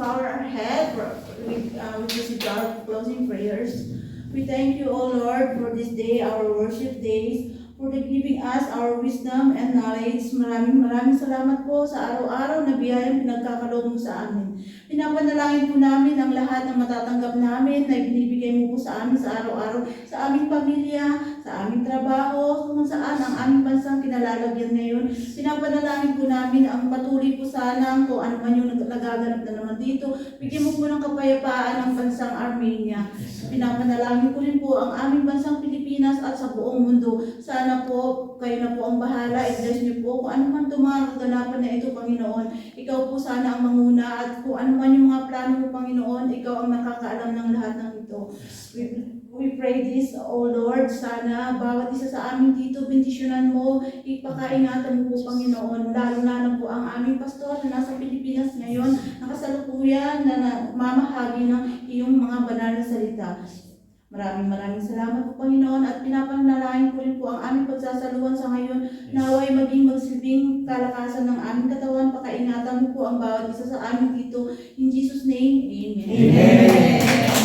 bow our head with our closing prayers. We thank you, O Lord, for this day, our worship days, for giving us our wisdom and knowledge. Maraming salamat po sa araw-araw na biyayang pinagkakaloob mo sa amin. Pinapanalangin po namin ang lahat ng matatanggap namin na binibigay mo po sa amin sa araw-araw, sa aming pamilya, sa aming trabaho, kung saan ang aming bansang kinalalagyan ngayon. Pinapanalangin po namin ang patuloy po sana kung ano man yung nagaganap na naman dito. Bigyan mo po ng kapayapaan ang bansang Armenia. Pinapanalangin ko rin po ang aming bansang Pilipinas at sa buong mundo. Sana po, kayo na po ang bahala. I-bless niyo po kung ano man itong mga kaganapan na ito, Panginoon. Ikaw po sana ang manguna at kung ano man yung mga plano mo, Panginoon, ikaw ang nakakaalam ng lahat ng ito. We pray this, O Lord, sana bawat isa sa amin dito, bendisyonan mo, ipakaingatan mo po, Panginoon. Lalo-lalo po ang aming pastor na nasa Pilipinas ngayon, nakasalukuyan na mamahagi ng iyong mga banal na salita. Maraming salamat po, Panginoon, at pinapanalangin ko rin po ang aming pagsasaluhan sa ngayon. Naway maging magsilbing kalakasan ng aming katawan, pakaingatan mo po ang bawat isa sa amin dito. In Jesus' name, Amen. Amen.